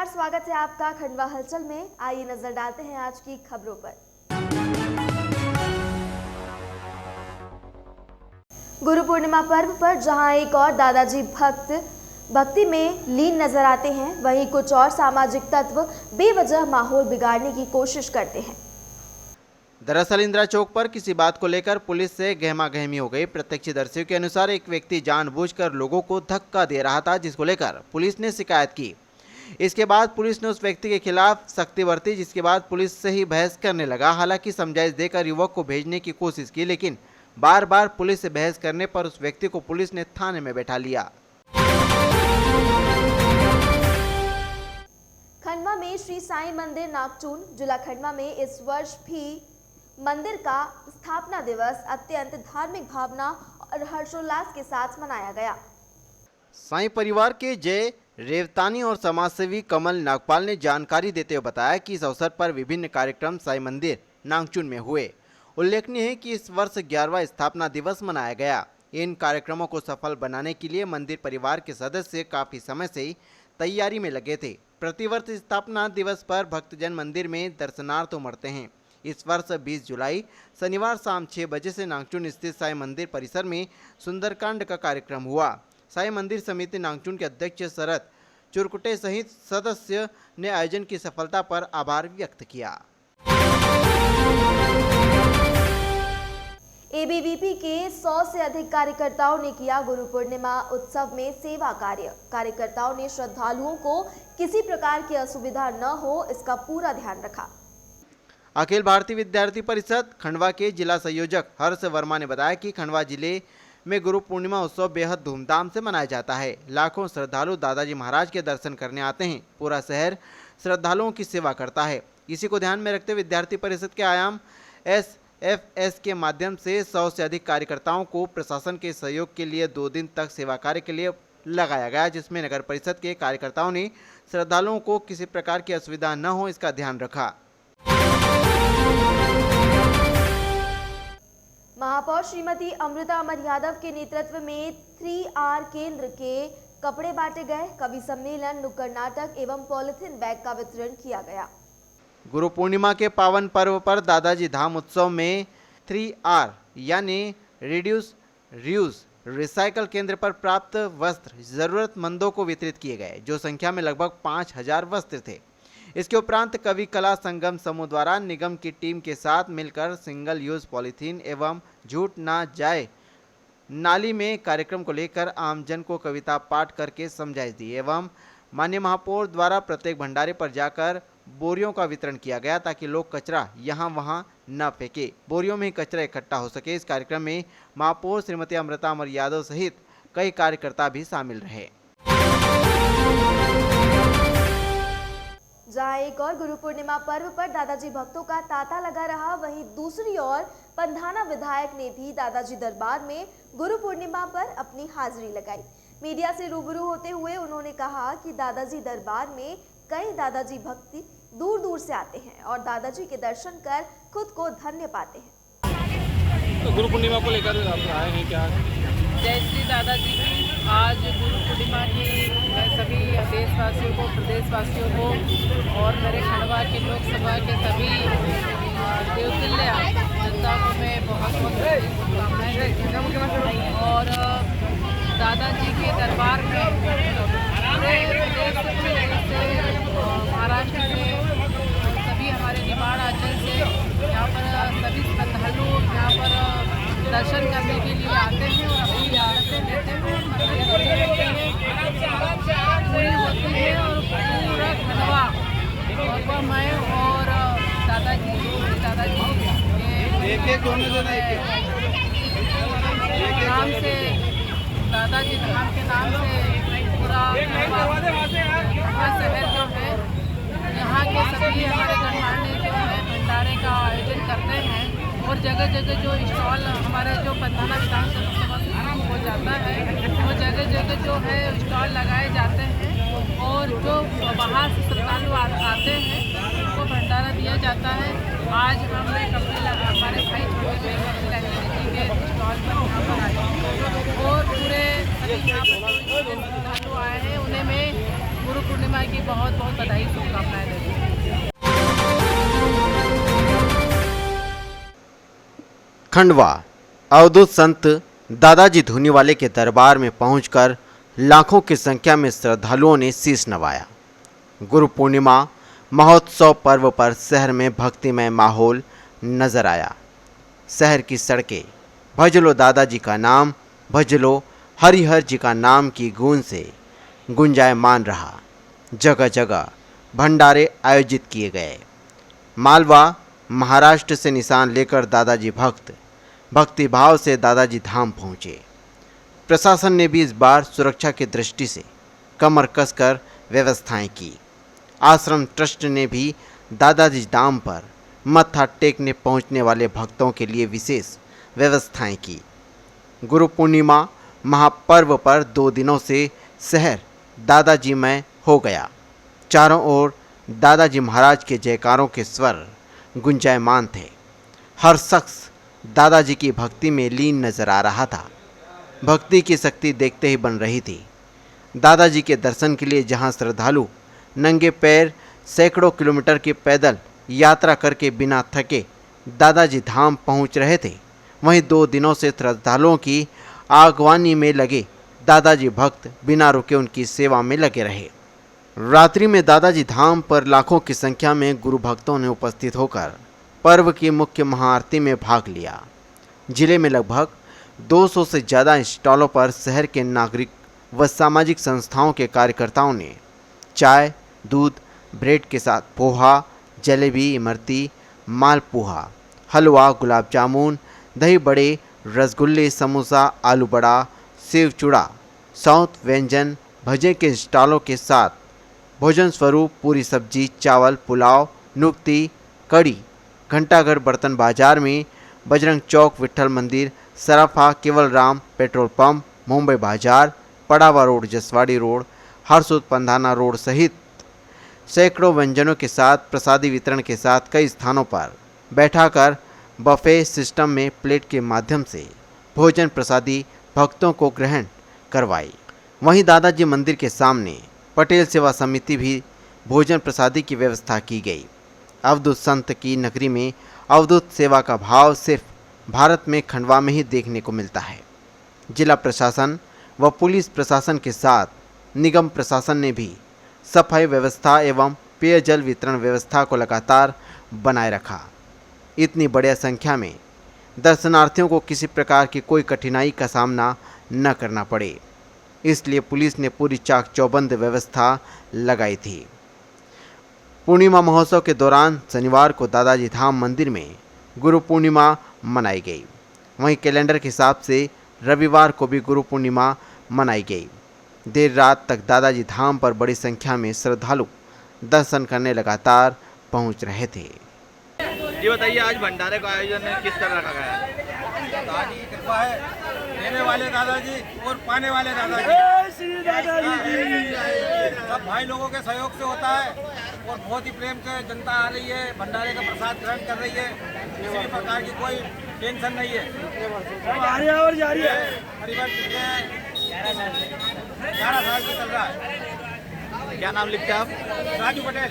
स्वागत है आपका खंडवा हलचल में। आइए नजर डालते हैं आज की खबरों पर। गुरु पूर्णिमा पर्व पर जहां एक और दादाजी भक्ति में लीन नजर आते हैं, वहीं कुछ और सामाजिक तत्व बेवजह माहौल बिगाड़ने की कोशिश करते हैं। दरअसल इंदिरा चौक पर किसी बात को लेकर पुलिस से गहमागहमी हो गई। प्रत्यक्षदर्शियों के अनुसार एक व्यक्ति जानबूझकर लोगों को धक्का दे रहा था, जिसको लेकर पुलिस ने शिकायत की। इसके बाद पुलिस ने उस व्यक्ति के खिलाफ सख्ती बरती, जिसके बाद पुलिस से ही बहस करने लगा। हालांकि समझाइश देकर युवक को भेजने की कोशिश की, लेकिन बार बार पुलिस से बहस करने पर उस व्यक्ति को पुलिस ने थाने में बैठा लिया। खंडवा में श्री साईं मंदिर नागचून जिला खंडवा में इस वर्ष भी मंदिर का स्थापना दिवस अत्यंत धार्मिक भावना और हर्षोल्लास के साथ मनाया गया। साईं परिवार के जय रेवतानी और समाजसेवी कमल नागपाल ने जानकारी देते हुए बताया कि इस अवसर पर विभिन्न कार्यक्रम साईं मंदिर नागचून में हुए। उल्लेखनीय है कि इस वर्ष 11वां स्थापना दिवस मनाया गया। इन कार्यक्रमों को सफल बनाने के लिए मंदिर परिवार के सदस्य काफी समय से तैयारी में लगे थे। प्रतिवर्ष स्थापना दिवस पर भक्तजन मंदिर में दर्शनार्थ उमड़ते हैं। इस वर्ष 20 जुलाई शनिवार शाम 6 बजे से नागचून स्थित साईं मंदिर परिसर में सुंदरकांड का कार्यक्रम हुआ। साईं मंदिर समिति नागचून के अध्यक्ष शरद चुरकुटे सहित सदस्य ने आयोजन की सफलता पर आभार व्यक्त किया। एबीवीपी के 100 से अधिक कार्यकर्ताओं ने किया गुरु पूर्णिमा उत्सव में सेवा कार्य। कार्यकर्ताओं ने श्रद्धालुओं को किसी प्रकार की असुविधा न हो, इसका पूरा ध्यान रखा। अखिल भारतीय विद्यार्थी परिषद खंडवा के जिला संयोजक हर्ष वर्मा ने बताया कि खंडवा जिले में गुरु पूर्णिमा उत्सव बेहद धूमधाम से मनाया जाता है। लाखों श्रद्धालु दादाजी महाराज के दर्शन करने आते हैं। पूरा शहर श्रद्धालुओं की सेवा करता है। इसी को ध्यान में रखते विद्यार्थी परिषद के आयाम SFS के माध्यम से 100 से अधिक कार्यकर्ताओं को प्रशासन के सहयोग के लिए 2 दिन तक सेवा कार्य के लिए लगाया गया, जिसमें नगर परिषद के कार्यकर्ताओं ने श्रद्धालुओं को किसी प्रकार की असुविधा न हो, इसका ध्यान रखा। महापौर श्रीमती अमृता अमर यादव के नेतृत्व में 3R केंद्र के कपड़े बांटे गए। कवि सम्मेलन, नुक्कड़ नाटक एवं पॉलिथीन बैग का वितरण किया गया। गुरु पूर्णिमा के पावन पर्व पर दादाजी धाम उत्सव में 3R यानी रिड्यूस, रीयूज, रिसाइकल केंद्र पर प्राप्त वस्त्र जरूरतमंदों को वितरित किए गए, जो संख्या में लगभग 5000 वस्त्र थे। इसके उपरांत कवि कला संगम समूह द्वारा निगम की टीम के साथ मिलकर सिंगल यूज पॉलीथीन एवं झूठ ना जाए नाली में कार्यक्रम को लेकर आमजन को कविता पाठ करके समझाइश दी एवं माननीय महापौर द्वारा प्रत्येक भंडारे पर जाकर बोरियों का वितरण किया गया, ताकि लोग कचरा यहाँ वहाँ न फेंके, बोरियों में ही कचरा इकट्ठा हो सके। इस कार्यक्रम में महापौर श्रीमती अमृता अमर यादव सहित कई कार्यकर्ता भी शामिल रहे। जहां एक और गुरु पूर्णिमा पर्व पर दादाजी भक्तों का तांता लगा रहा, वहीं दूसरी ओर पंधाना विधायक ने भी दादाजी दरबार में गुरु पूर्णिमा पर अपनी हाजिरी लगाई। मीडिया से रूबरू होते हुए उन्होंने कहा कि दादाजी दरबार में कई दादाजी भक्ति दूर दूर से आते हैं और दादाजी के दर्शन कर खुद को धन्य पाते हैं। तो गुरु पूर्णिमा को लेकर आप आए हैं क्या? जय श्री दादाजी की आज गुरु पूर्णिमा की मैं सभी देशवासियों को, प्रदेशवासियों को और मेरे खंडवा के लोकसभा के सभी देवतुल्य जनता को मैं बहुत शुभकामनाएं देती हूँ। और दादाजी के दरबार में पूरे प्रदेश से, महाराष्ट्र से, सभी हमारे निमाड़ अंचल से यहाँ पर सभी श्रद्धालु यहाँ पर दर्शन करने के लिए आते हैं और अपनी आरती लेते हैं, पूरी होती है और पूरा खंडवा गौरवमय और दादाजी नाम से, दादाजी धाम के नाम से पूरा शहर जो है, यहाँ के सभी हमारे गणमान्य जो है भंडारे का आयोजन करते हैं और जगह जगह जो स्टॉल हमारे जो पंधाना विधानसभा हो जाता है, वो जगह जगह जो है स्टॉल लगाए जाते हैं और जो बाहर से श्रद्धालु आते हैं उनको भंडारा दिया जाता है। आज हमने हमारे भाई छोटे जी के स्टॉल पर यहाँ पर आए और पूरे सभी यहाँ पर श्रद्धालु आए हैं, उन्हें मैं गुरु पूर्णिमा की बहुत बहुत बधाई शुभकामनाएं देती हूँ। खंडवा अवधूत संत दादाजी धूनीवाले के दरबार में पहुंचकर लाखों की संख्या में श्रद्धालुओं ने शीश नवाया। गुरु पूर्णिमा महोत्सव पर्व पर शहर में भक्तिमय माहौल नजर आया। शहर की सड़कें भजलो दादाजी का नाम, भजलो हरिहर जी का नाम की गूंज से गुंजायमान रहा। जगह जगह भंडारे आयोजित किए गए। मालवा महाराष्ट्र से निशान लेकर दादाजी भक्त भक्तिभाव से दादाजी धाम पहुँचे। प्रशासन ने भी इस बार सुरक्षा की दृष्टि से कमर कसकर व्यवस्थाएं की। आश्रम ट्रस्ट ने भी दादाजी धाम पर मत्था टेकने पहुंचने वाले भक्तों के लिए विशेष व्यवस्थाएं की। गुरु पूर्णिमा महापर्व पर 2 दिनों से शहर दादाजीमय हो गया। चारों ओर दादाजी महाराज के जयकारों के स्वर गुंजायमान थे। हर शख्स दादाजी की भक्ति में लीन नजर आ रहा था। भक्ति की शक्ति देखते ही बन रही थी। दादाजी के दर्शन के लिए जहां श्रद्धालु नंगे पैर सैकड़ों किलोमीटर की पैदल यात्रा करके बिना थके दादाजी धाम पहुंच रहे थे, वहीं 2 दिनों से श्रद्धालुओं की आगवानी में लगे दादाजी भक्त बिना रुके उनकी सेवा में लगे रहे। रात्रि में दादाजी धाम पर लाखों की संख्या में गुरु भक्तों ने उपस्थित होकर पर्व की मुख्य महाआरती में भाग लिया। जिले में लगभग 200 से ज़्यादा स्टॉलों पर शहर के नागरिक व सामाजिक संस्थाओं के कार्यकर्ताओं ने चाय, दूध, ब्रेड के साथ पोहा, जलेबी, इमरती, मालपुआ, हलवा, गुलाब जामुन, दही बड़े, रसगुल्ले, समोसा, आलू बड़ा, सेव चूड़ा, साउथ व्यंजन, भजे के स्टॉलों के साथ भोजन स्वरूप पूरी सब्जी, चावल, पुलाव, नुक्ती, कड़ी, घंटाघर बर्तन बाजार में बजरंग चौक, विट्ठल मंदिर, सराफा, केवल राम पेट्रोल पंप, मुंबई बाजार, Padawa road, Jaswadi road, Harsud Pandhana road सहित सैकड़ों व्यंजनों के साथ प्रसादी वितरण के साथ कई स्थानों पर बैठाकर बफे सिस्टम में प्लेट के माध्यम से भोजन प्रसादी भक्तों को ग्रहण करवाई। वहीं दादाजी मंदिर के सामने पटेल सेवा समिति भी भोजन प्रसादी की व्यवस्था की गई। अवधूत संत की नगरी में अवधूत सेवा का भाव सिर्फ भारत में खंडवा में ही देखने को मिलता है। जिला प्रशासन व पुलिस प्रशासन के साथ निगम प्रशासन ने भी सफाई व्यवस्था एवं पेयजल वितरण व्यवस्था को लगातार बनाए रखा। इतनी बड़ी संख्या में दर्शनार्थियों को किसी प्रकार की कोई कठिनाई का सामना न करना पड़े, इसलिए पुलिस ने पूरी चाक चौबंद व्यवस्था लगाई थी। पूर्णिमा महोत्सव के दौरान शनिवार को दादाजी धाम मंदिर में गुरु पूर्णिमा मनाई गई। वहीं कैलेंडर के हिसाब से रविवार को भी गुरु पूर्णिमा मनाई गई। देर रात तक दादाजी धाम पर बड़ी संख्या में श्रद्धालु दर्शन करने लगातार पहुंच रहे थे। जी बताइए, आज भंडारे का आयोजन किस तरह रखा गया है? दादाजी की कृपा है, देने वाले दादाजी और पाने वाले दादाजी, सब भाई लोगों के सहयोग से होता है और बहुत ही प्रेम से जनता आ रही है, भंडारे का प्रसाद ग्रहण कर रही है। किसी भी प्रकार की कोई टेंशन नहीं है। और जा रही है करीबन 11 साल से चल रहा है। क्या नाम लिखते हैं आप? राजू पटेल।